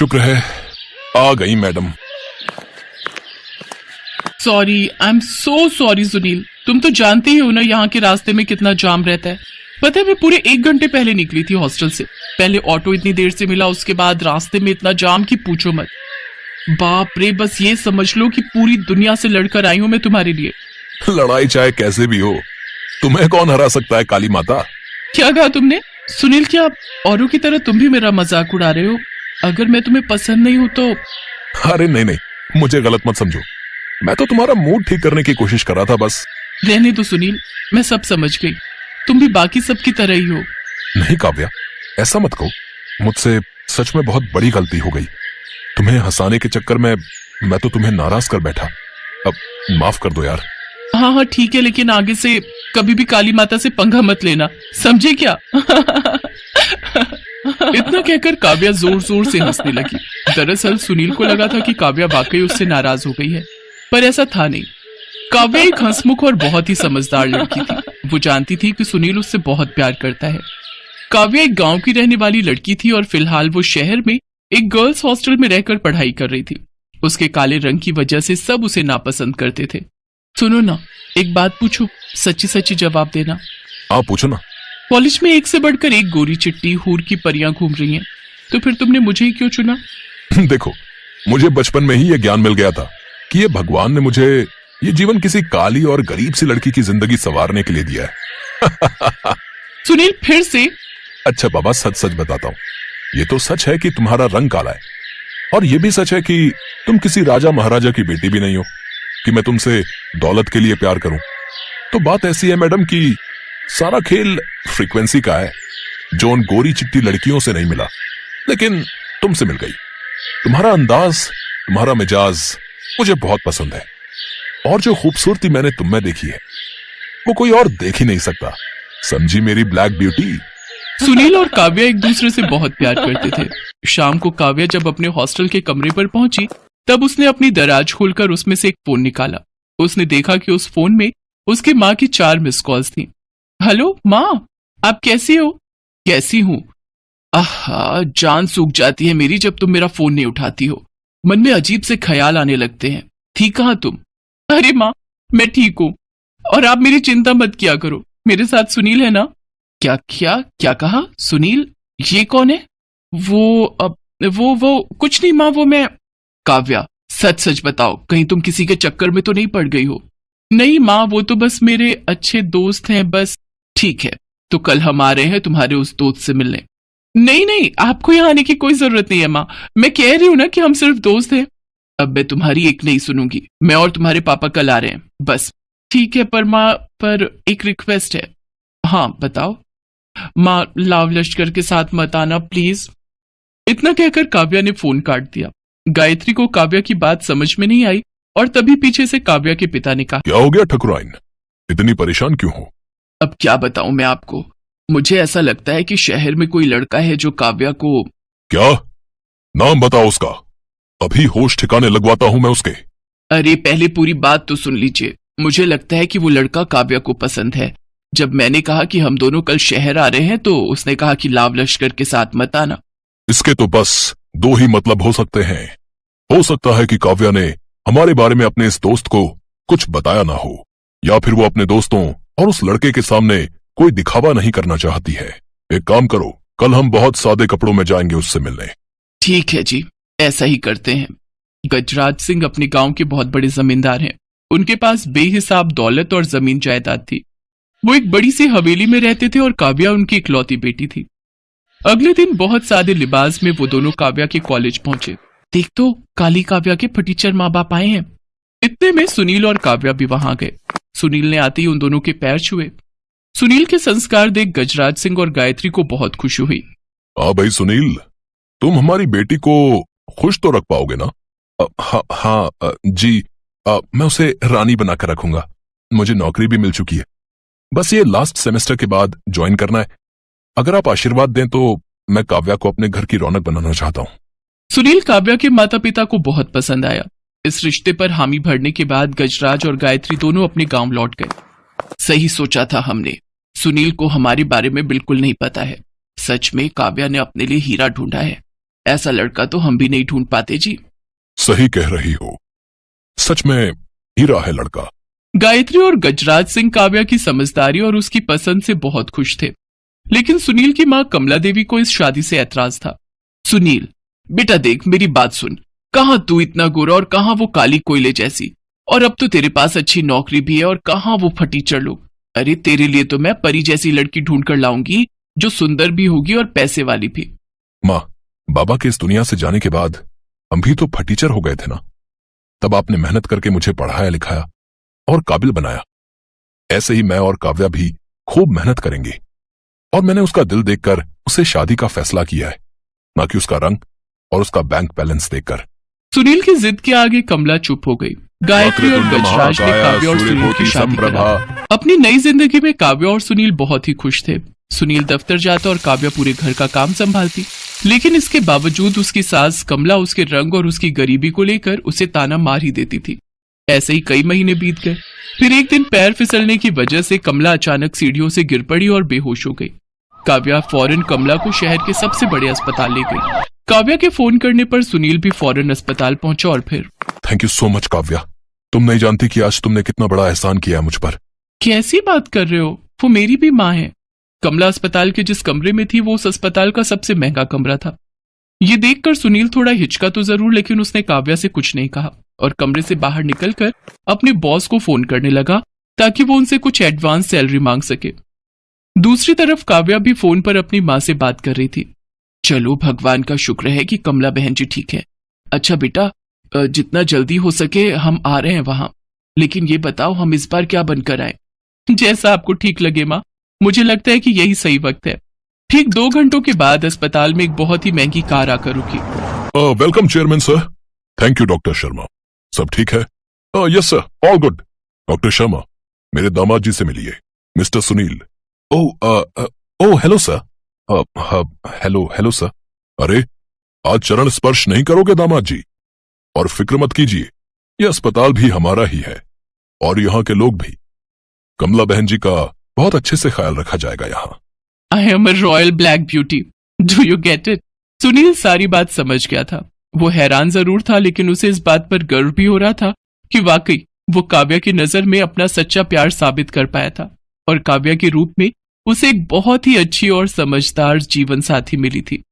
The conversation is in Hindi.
शुक्र है आ गई madam. Sorry, I am so sorry Sunil. तुम तो जानते ही हो ना यहाँ के रास्ते में कितना जाम रहता है। पता है मैं पूरे 1 घंटे पहले निकली थी हॉस्टल से। पहले ऑटो इतनी देर से मिला, उसके बाद रास्ते में इतना जाम कि पूछो मत। बाप रे, बस ये समझ लो कि पूरी दुनिया से लड़कर आई हूं मैं तुम्हारे लिए। लड़ाई चाहे कैसे भी हो, तुम्हें कौन हरा सकता है काली माता। क्या कहा तुमने? सुनील, क्या औरों की तरह तुम भी मेरा मजाक उड़ा रहे हो? अगर मैं तुम्हें पसंद नहीं हूं तो? अरे नहीं नहीं, मुझे गलत मत समझो। मैं तो तुम्हारा मूड ठीक करने की कोशिश कर रहा था बस। रहने दो सुनील, मैं सब समझ गई। तुम भी बाकी सब की तरह ही हो। नहीं काव्या, ऐसा मत कहो। मुझसे सच में बहुत बड़ी गलती हो गई। तुम्हें हंसाने के चक्कर में मैं तो तुम्हें नाराज कर बैठा। अब माफ कर दो यार। हाँ हाँ ठीक है, लेकिन आगे से कभी भी काली माता से पंगा मत लेना, समझे क्या? इतना कहकर काव्या जोर जोर से हंसने लगी। दरअसल सुनील को लगा था कि काव्या वाकई उससे नाराज हो गई है, पर ऐसा था नहीं। काव्या एक हंसमुख और बहुत ही समझदार लड़की थी। वो जानती थी कि सुनील उससे बहुत प्यार करता है। काव्या एक गांव की रहने वाली लड़की थी और फिलहाल वो शहर में एक गर्ल्स हॉस्टल में रहकर पढ़ाई कर रही थी। उसके काले रंग की वजह से सब उसे नापसंद करते थे। सुनो ना, एक बात पूछूं, सच्ची सच्ची जवाब देना। हाँ पूछो ना। कॉलेज में एक से बढ़कर एक गोरी चिट्टी हूर की परियां घूम रही हैं, तो फिर तुमने मुझे ही क्यों चुना? देखो, मुझे बचपन में ही ये ज्ञान मिल गया था कि ये भगवान ने मुझे ये जीवन किसी काली और गरीब सी लड़की की जिंदगी संवारने के लिए दिया है। सुनील फिर से? अच्छा बाबा, सच सच बताता हूँ। ये तो सच है कि तुम्हारा रंग काला है, और ये भी सच है कि तुम किसी राजा महाराजा की बेटी भी नहीं हो कि मैं तुमसे दौलत के लिए प्यार करूं। तो बात ऐसी है मैडम कि सारा खेल फ्रीक्वेंसी का है, जो उन गोरी चिट्टी लड़कियों से नहीं मिला, लेकिन तुमसे मिल गई। तुम्हारा अंदाज, तुम्हारा मिजाज मुझे बहुत पसंद है, और जो खूबसूरती मैंने तुम में देखी है वो कोई और देख ही नहीं सकता। समझी मेरी ब्लैक ब्यूटी? सुनील और काव्या एक दूसरे से बहुत प्यार करते थे। शाम को काव्या जब अपने हॉस्टल के कमरे पर पहुंची, तब उसने अपनी दराज खोलकर उसमें से एक फोन निकाला। उसने देखा कि उस फोन में उसकी माँ की 4 मिस कॉल्स थी। हेलो माँ, आप कैसी हो? कैसी हूँ? आहा, जान सूख जाती है मेरी जब तुम मेरा फोन नहीं उठाती हो। मन में अजीब से ख्याल आने लगते हैं। ठीक कहाँ तुम? अरे माँ, मैं ठीक हूँ, और आप मेरी चिंता मत किया करो। मेरे साथ सुनील है ना? क्या क्या क्या कहा? सुनील? ये कौन है? वो कुछ नहीं माँ, वो मैं। काव्या, सच सच बताओ, कहीं तुम किसी के चक्कर में तो नहीं पड़ गई हो? नहीं माँ, वो तो बस मेरे अच्छे दोस्त हैं बस। ठीक है, तो कल हम आ रहे हैं तुम्हारे उस दोस्त से मिलने। नहीं नहीं, आपको यहाँ आने की कोई जरूरत नहीं है माँ, मैं कह रही हूँ ना कि हम सिर्फ दोस्त हैं। अब मैं तुम्हारी एक नहीं सुनूंगी। मैं और तुम्हारे पापा कल आ रहे हैं बस। ठीक है, पर माँ, पर एक रिक्वेस्ट है। हाँ बताओ। माँ, लाव लश्कर के साथ मत आना प्लीज। इतना कहकर काव्या ने फोन काट दिया। गायत्री को काव्या की बात समझ में नहीं आई, और तभी पीछे से काव्या के पिता ने कहा, क्या हो गया ठकुराइन, इतनी परेशान क्यों हो? अब क्या बताऊं मैं आपको, मुझे ऐसा लगता है कि शहर में कोई लड़का है जो काव्या को। क्या? नाम बताओ उसका, अभी होश ठिकाने लगवाता हूं मैं उसके। अरे पहले पूरी बात तो सुन लीजिए। मुझे लगता है कि वो लड़का काव्या को पसंद है। जब मैंने कहा कि हम दोनों कल शहर आ रहे हैं, तो उसने कहा कि लाव लश्कर के साथ मत आना। इसके तो बस 2 ही मतलब हो सकते हैं। हो सकता है कि काव्या ने हमारे बारे में अपने इस दोस्त को कुछ बताया ना हो, या फिर वो अपने दोस्तों और उस लड़के के सामने कोई दिखावा नहीं करना चाहती है। एक काम करो, कल हम बहुत सादे कपड़ों में जाएंगे उससे मिलने। ठीक है जी, ऐसा ही करते हैं। गजराज सिंह अपने गांव के बहुत बड़े जमींदार हैं। उनके पास बेहिसाब दौलत और जमीन जायदाद थी। वो एक बड़ी सी हवेली में रहते थे और काव्या उनकी इकलौती बेटी थी। अगले दिन बहुत सादे लिबास में वो दोनों काव्या के कॉलेज पहुंचे। देख तो, काली काव्या के फटीचर माँ बाप आए हैं। इतने में सुनील और काव्या भी वहां गए। सुनील ने आते ही उन दोनों के पैर छुए। सुनील के संस्कार देख गजराज सिंह और गायत्री को बहुत खुशी हुई। हाँ भाई सुनील, तुम हमारी बेटी को खुश तो रख पाओगे ना? हाँ जी, मैं उसे रानी बनाकर रखूंगा। मुझे नौकरी भी मिल चुकी है, बस ये लास्ट सेमेस्टर के बाद ज्वाइन करना है। अगर आप आशीर्वाद दें तो मैं काव्या को अपने घर की रौनक बनाना चाहता हूँ। सुनील काव्या के माता पिता को बहुत पसंद आया। इस रिश्ते पर हामी भरने के बाद गजराज और गायत्री दोनों अपने गांव लौट गए। सही सोचा था हमने। सुनील को हमारे बारे में बिल्कुल नहीं पता है। सच में काव्या ने अपने लिए हीरा ढूंढा है। ऐसा लड़का तो हम भी नहीं ढूंढ पाते जी। सही कह रही हो, सच में हीरा है लड़का। गायत्री और गजराज सिंह काव्या की समझदारी और उसकी पसंद से बहुत खुश थे, लेकिन सुनील की मां कमला देवी को इस शादी से ऐतराज था। सुनील बेटा देख, मेरी बात सुन, कहाँ तू इतना गोरा और कहाँ वो काली कोयले जैसी, और अब तो तेरे पास अच्छी नौकरी भी है और कहाँ वो फटीचर लोग। अरे तेरे लिए तो मैं परी जैसी लड़की ढूंढ कर लाऊंगी जो सुंदर भी होगी और पैसे वाली भी। माँ, बाबा के इस दुनिया से जाने के बाद हम भी तो फटीचर हो गए थे ना। तब आपने मेहनत करके मुझे पढ़ाया लिखाया और काबिल बनाया। ऐसे ही मैं और काव्या भी खूब मेहनत करेंगे, और मैंने उसका दिल देखकर उससे शादी का फैसला किया है, ना कि उसका रंग और उसका बैंक बैलेंस देखकर। सुनील की जिद के आगे कमला चुप हो गई। गायत्री और गजराज ने काव्या और सुनील की शादी करा। अपनी नई जिंदगी में काव्या और सुनील बहुत ही खुश थे। सुनील दफ्तर जाता और काव्या पूरे घर का काम संभालती, लेकिन इसके बावजूद उसकी सास कमला उसके रंग और उसकी गरीबी को लेकर उसे ताना मार ही देती थी। ऐसे ही कई महीने बीत गए। फिर एक दिन पैर फिसलने की वजह से कमला अचानक सीढ़ियों से गिर पड़ी और बेहोश हो गई। काव्या फौरन कमला को शहर के सबसे बड़े अस्पताल ले गई। काव्या के फोन करने पर सुनील भी फौरन अस्पताल पहुंचा और फिर thank you so much Kavya, तुम नहीं जानती कि आज तुमने कितना बड़ा एहसान किया है मुझ पर। कैसी बात कर रहे हो, वो मेरी भी माँ है। कमला अस्पताल के जिस कमरे में थी वो उस अस्पताल का सबसे महंगा कमरा था। ये देखकर सुनील थोड़ा हिचका तो जरूर, लेकिन उसने काव्या से कुछ नहीं कहा और कमरे से बाहर निकलकर अपने बॉस को फोन करने लगा ताकि वो उनसे कुछ एडवांस सैलरी मांग सके। दूसरी तरफ काव्या भी फोन पर अपनी माँ से बात कर रही थी। चलो भगवान का शुक्र है कि कमला बहन जी ठीक है। अच्छा बेटा, जितना जल्दी हो सके हम आ रहे हैं वहां, लेकिन ये बताओ हम इस बार क्या बनकर आए। जैसा आपको ठीक लगे माँ, मुझे लगता है कि यही सही वक्त है। ठीक 2 घंटों के बाद अस्पताल में एक बहुत ही महंगी कार आकर रुकी। Welcome chairman sir. Thank you doctor Sharma. सब ठीक है? Yes sir, all good. Doctor Sharma, मेरे दामाद जी से मिलिए, mister Sunil. Oh hello sir. Hello sir. अरे आज चरण स्पर्श नहीं करोगे दामाद जी? और फिक्र मत कीजिए, यह अस्पताल भी हमारा ही है और यहाँ के लोग भी। कमला बहन जी का बहुत अच्छे से ख्याल रखा जाएगा यहाँ। I am a royal black beauty, do you get it? Sunil सारी बात समझ गया था। वो हैरान जरूर था, लेकिन उसे इस बात पर गर्व भी हो रहा था कि वाकई वो काव्या की नजर में अपना सच्चा प्यार साबित कर पाया था और काव्या के रूप में उसे एक बहुत ही अच्छी और समझदार जीवन साथी मिली थी।